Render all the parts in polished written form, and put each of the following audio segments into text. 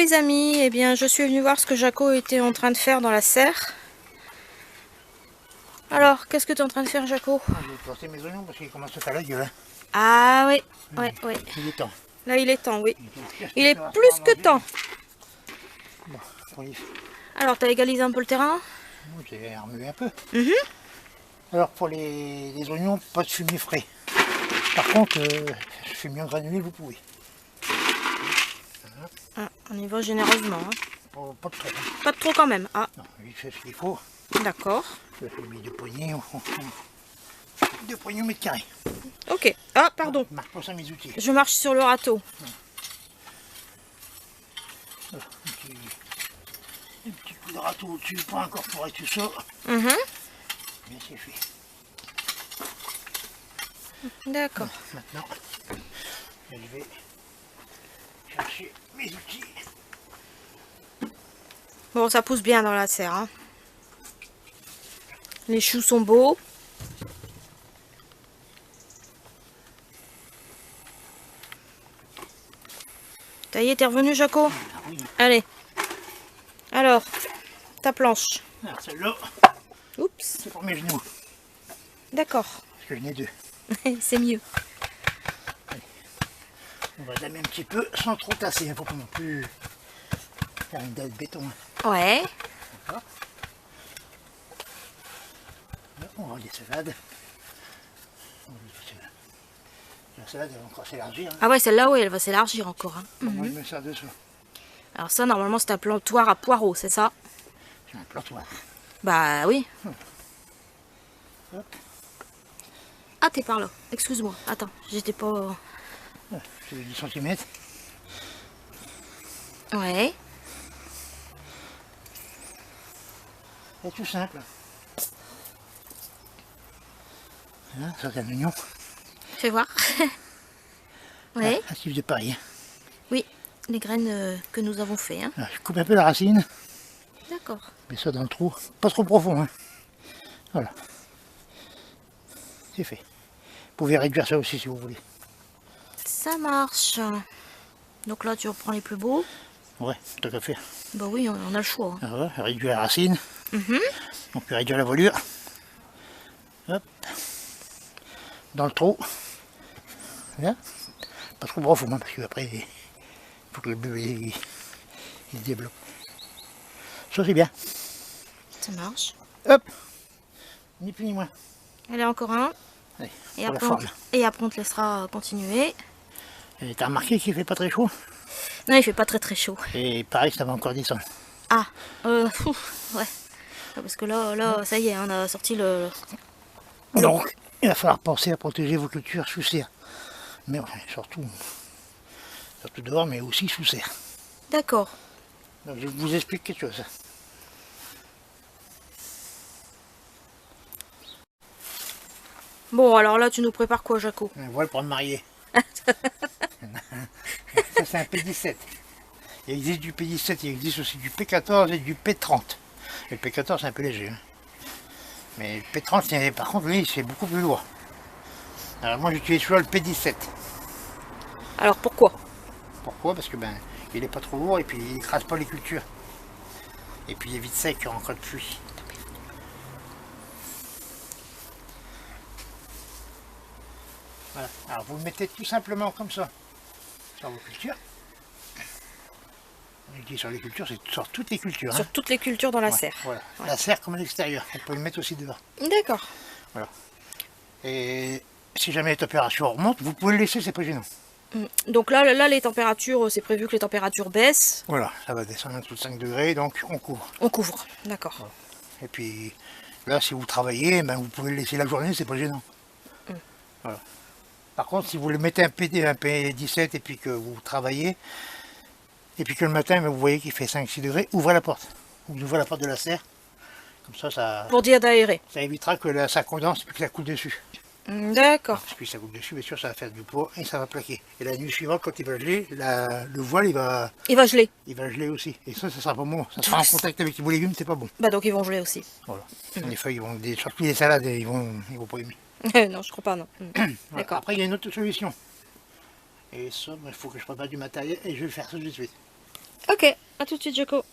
les amis, eh bien je suis venue voir ce que Jaco était en train de faire dans la serre. Alors, qu'est-ce que tu es en train de faire, Jaco? Je vais planter mes oignons parce qu'ils commencent à faire la gueule. Hein. Ah oui, oui. Il est temps. Là il est temps, oui. Il est Faire plus que manger. temps. Bon, oui. Alors, tu as égalisé un peu le terrain? J'ai remué un peu. Mhm. Alors pour les oignons, pas de fumier frais. Par contre, je fais mieux en granulé, vous pouvez. Ah, on y va généreusement. Hein. Oh, pas de trop. Hein. Pas de trop quand même. Ah, Non, il fait ce qu'il faut. d'accord. Je fais mis 2 poignées. 2 poignées au mètre carré. Ok. Ah, pardon. Marche pas ça mes outils. Je marche sur le râteau. Voilà, un petit coup de râteau au-dessus, pas incorporer tout ça. Mhm. Bien c'est fait. D'accord. Maintenant, je vais chercher mes outils. Bon, ça pousse bien dans la serre. Hein. Les choux sont beaux. Ça y est, t'es revenu, Jaco? Ah oui. Allez. Alors, ta planche. Alors celle-là, Oups. c'est pour mes genoux. D'accord. Parce que j'en ai 2. C'est mieux. On va damer un petit peu sans trop tasser. Il ne faut pas non plus faire une dalle de béton. Ouais. D'accord. Là, on va des salades. La salade elle va encore s'élargir. Hein. Ah ouais, celle-là, oui, elle va s'élargir encore. Hein. Moi je me sers de ça. Alors ça, normalement, c'est un plantoir à poireaux, c'est ça? J'ai un plantoir. Bah oui. Hop. Ah, t'es par là. Excuse-moi. Attends, j'étais pas... C'est 10 cm. Ouais. C'est tout simple. Voilà, ça c'est un oignon. Fais voir. Ouais. Un type de paille. Oui, les graines que nous avons fait. Hein. Alors, je coupe un peu la racine. D'accord. Mets ça dans le trou. Pas trop profond. Hein. Voilà. C'est fait. Vous pouvez réduire ça aussi si vous voulez. Ça marche. Donc là, tu reprends les plus beaux. Ouais, tant qu'à faire. Bah oui, on a le choix. Hein. Alors, réduire la racine. Mhm. On peut réduire la voilure. Hop. Dans le trou. Là. Pas trop profond, hein, parce qu'après, il faut que le bébé il se développe. Ça c'est bien. Ça marche. Hop. Ni plus ni moins. Allez, encore un. Allez, Et pour la après, forme. on te laissera continuer. Et t'as remarqué qu'il fait pas très chaud. Non, il fait pas très chaud. Et pareil, ça va encore descendre. Ah, ouais. Parce que là, ça y est, on a sorti le... Donc, il va falloir penser à protéger vos cultures sous serre. Mais enfin, surtout dehors, mais aussi sous serre. D'accord. Donc, je vous explique quelque chose. Bon, alors là, tu nous prépares quoi, Jaco? Un voile pour me marier. Ça, c'est un P17. Il existe du P17, il existe aussi du P14 et du P30. Et le P14, c'est un peu léger. Hein. Mais le P30, par contre, lui, c'est beaucoup plus lourd. Alors moi, j'utilise toujours le P17. Alors, pourquoi? Pourquoi? Parce que il est pas trop lourd et puis il écrase pas les cultures. Et puis il est vite sec en cas de pluie. Voilà. Alors vous le mettez tout simplement comme ça sur vos cultures. On dit sur les cultures, c'est sur toutes les cultures. Sur Hein. toutes les cultures dans la Ouais, serre. Voilà. Ouais. La serre comme à l'extérieur. On peut le mettre aussi dehors. D'accord. Voilà. Et si jamais les températures remontent, vous pouvez le laisser, c'est pas gênant. Donc là, les températures, c'est prévu que les températures baissent. Voilà, ça va descendre en dessous de 5 degrés, donc on couvre. On couvre, d'accord. Voilà. Et puis là, si vous travaillez, vous pouvez le laisser la journée, c'est pas gênant. Voilà. Par contre, si vous le mettez un P17 et puis que vous travaillez, et puis que le matin, vous voyez qu'il fait 5-6 degrés, ouvrez la porte. Vous ouvrez la porte de la serre. Comme ça, Pour dire d'aérer. ça évitera que ça condense et que ça coule dessus. D'accord. Parce que si ça coule dessus, bien sûr, ça va faire du poids et ça va plaquer. Et la nuit suivante, quand il va geler, le voile, il va geler. geler aussi. Et ça sera pas bon. Ça sera en contact avec vos légumes, c'est pas bon. Bah donc ils vont geler aussi. Voilà. Les feuilles, surtout les salades, ils vont pas aimer. Non, je crois pas, non. Voilà. D'accord. Après, il y a une autre solution. Et ça, il faut que je prépare du matériel et je vais le faire ça tout de suite. Ok, à tout de suite Jaco.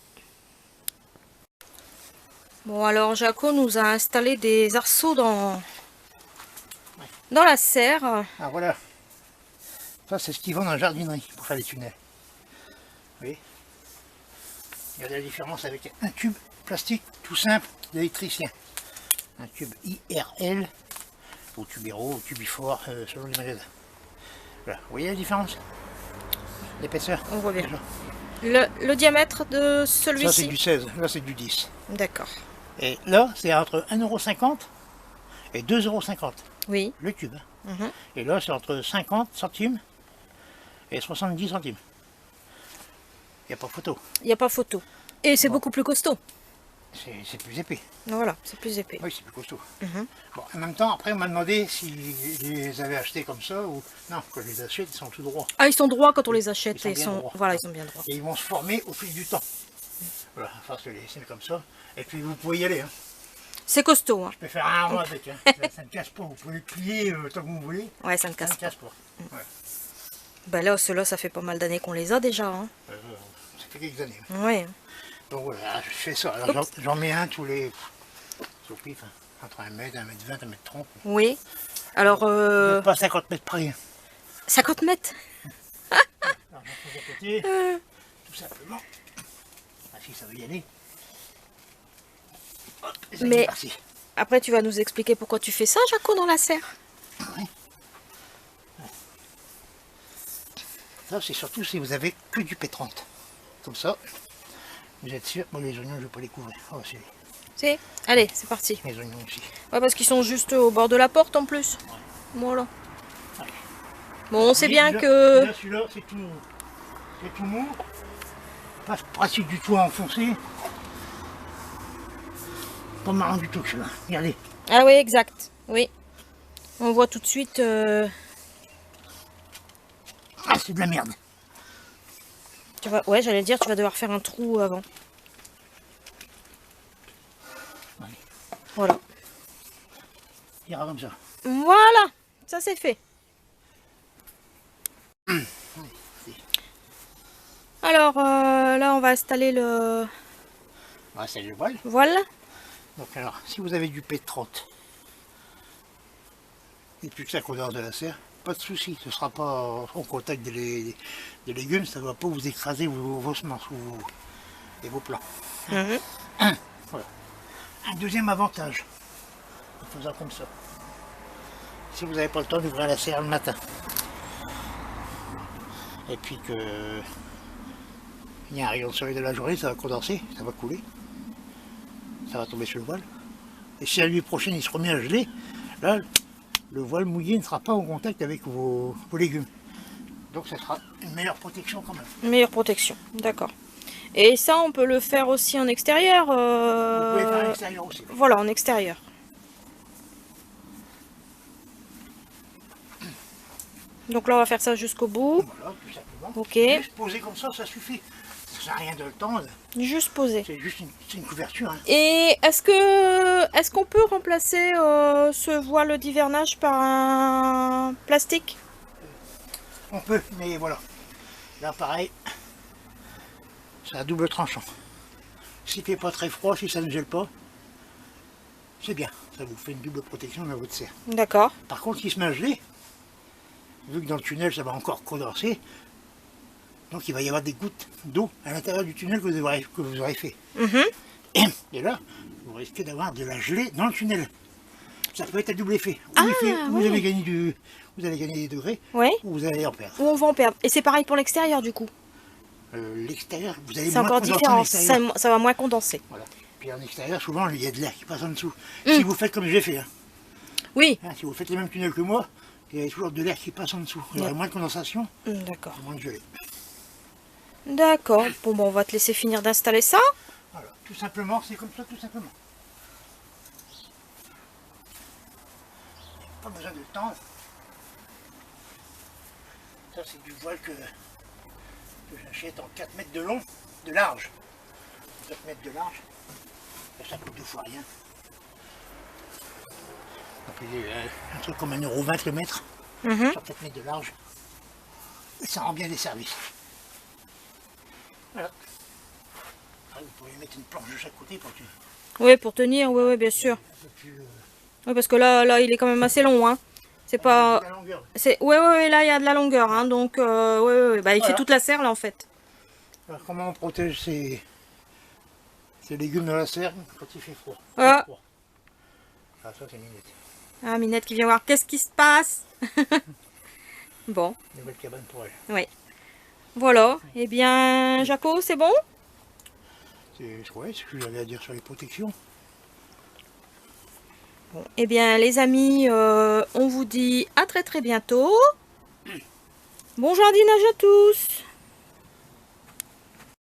Bon alors Jaco nous a installé des arceaux dans la serre. Ah voilà, ça c'est ce qu'ils vendent en jardinerie pour faire les tunnels. Vous voyez, regardez la différence avec un tube plastique tout simple d'électricien. Un tube IRL, ou tubéro, ou tubifort, selon les magasins. Voilà, vous voyez la différence? L'épaisseur? On voit bien. Déjà. Le diamètre de Ça c'est celui-ci. du 16, là c'est du 10. D'accord. Et là c'est entre 1,50 € et 2,50 € Oui. le tube. Mhm. Et là c'est entre 50 centimes et 70 centimes. Il n'y a pas photo. Il n'y a pas photo. Et c'est beaucoup plus costaud. C'est plus épais. Voilà, c'est plus épais. Oui, c'est plus costaud. Mhm. Bon, en même temps, après, on m'a demandé si je les avais achetés comme ça ou... Non, quand je les achète, ils sont tout droits. Ah, ils sont droits quand on les achète. Ils sont bien droits. Voilà, ils sont bien droits. Et ils vont se former au fil du temps. Voilà, enfin, je les laisser comme ça. Et puis, vous pouvez y aller. Hein. C'est costaud. Hein. Je peux faire un rond avec. Hein. Ça ne casse pas. Vous pouvez le plier tant que vous voulez. Ouais, ça ne Ça casse ne pas. casse pas. Ouais. Ben là, ceux-là, ça fait pas mal d'années qu'on les a déjà. Hein. Ça fait quelques années. Ouais. Donc voilà, je fais ça. Alors, j'en mets un tous les... Au pif, hein. Entre 1 mètre, 1 mètre 20, 1 mètre 30. Oui. Alors, Pas 50 mètres près. Hein. 50 mètres. Alors, j'en pose à côté, tout simplement. Ah, si ça veut y aller. Hop, et ça, Mais- c'est parti. Après, tu vas nous expliquer pourquoi tu fais ça, Jaco, dans la serre. Ouais. Ça, c'est surtout si vous avez que du P30. Comme ça, vous êtes sûr. Bon, les oignons, je ne vais pas les couvrir. Oh, c'est Si. Allez, c'est parti. les oignons aussi. Ouais, parce qu'ils sont juste au bord de la porte en plus. Voilà. Bon, on sait bien que... Celui-là, c'est tout mou. Pas pratique du tout à enfoncer. Pas marrant du tout, celui-là. Regardez. Ah oui, exact. Oui. On voit tout de suite... Ah, c'est de la merde. Tu vas... Ouais, j'allais dire, tu vas devoir faire un trou avant. Allez. Voilà. Il ira comme ça. Voilà. Ça, c'est fait. Alors, là, on va installer le Voilà, c'est le voile. voile. Donc alors, si vous avez du P30 et plus que ça condense de la serre, pas de souci, ce ne sera pas en contact des légumes, ça ne va pas vous écraser vos semences et vos plants. Mhm. Voilà. Un deuxième avantage, en faisant comme ça, si vous n'avez pas le temps d'ouvrir la serre le matin, et puis que il y a un rayon de soleil de la journée, ça va condenser, ça va couler, ça va tomber sur le voile. Et si la nuit prochaine il se remet à geler, là le voile mouillé ne sera pas en contact avec vos légumes. Donc ça sera une meilleure protection quand même. Meilleure protection. D'accord. Et ça, on peut le faire aussi en extérieur. Vous pouvez faire à l'extérieur aussi. Voilà, en extérieur. Donc là, on va faire ça jusqu'au bout. Voilà, tout simplement. Ok. Juste poser comme ça suffit. Ça sert à rien de le tendre. Juste poser. C'est juste une couverture. Hein. Et est-ce qu'on peut remplacer ce voile d'hivernage par un plastique? On peut, mais voilà. Là pareil, c'est à double tranchant. S'il fait pas très froid, si ça ne gèle pas, c'est bien. Ça vous fait une double protection dans votre serre. D'accord. Par contre, s'il se met à geler, vu que dans le tunnel ça va encore condenser, donc il va y avoir des gouttes d'eau à l'intérieur du tunnel que vous aurez fait. Mhm. Et là, vous risquez d'avoir de la gelée dans le tunnel. Ça peut être à double effet. Ah, Vous oui. allez gagner des degrés, Oui. ou vous allez en perdre. Ou on va en perdre. Et c'est pareil pour l'extérieur du coup. L'extérieur, vous allez C'est moins encore condenser en différent. extérieur. Ça va moins condenser. Voilà. Puis en extérieur, souvent, il y a de l'air qui passe en dessous. Si vous faites comme j'ai fait, hein. Oui. Hein, si vous faites les mêmes tunnels que moi, il y a toujours de l'air qui passe en dessous. Il y aura moins de condensation, D'accord. moins de gelée. D'accord. Bon, on va te laisser finir d'installer ça. Voilà, tout simplement, c'est comme ça, tout simplement. Pas besoin de tendre. Ça, c'est du voile que j'achète en 4 mètres de long, de large. 4 mètres de large. Ça coûte 2 fois rien. Donc, il y a un truc comme 1,20 € le mètre, Mhm. sur 4 mètres de large. Et ça rend bien des services. Voilà. Vous pouvez mettre une planche de chaque côté pour que... Oui, pour tenir, oui, oui, bien sûr. Oui, parce que là, il est quand même assez long, hein. C'est pas... La longueur. Ouais, ouais, ouais, là, il y a de la longueur, hein, donc, ouais, ouais, ouais. Bah, il fait Voilà. toute la serre, là, en fait. Alors, comment on protège ces légumes dans la serre quand il fait froid? Ah, Ah, ça c'est Minette. ah, Minette qui vient voir qu'est-ce qui se passe. Bon, Nouvelle cabane pour elle. oui. Voilà. Eh bien, Jaco, c'est bon? C'est ouais, ce que j'avais à dire sur les protections. Bon, eh bien, les amis, on vous dit à très très bientôt. Bon jardinage à tous!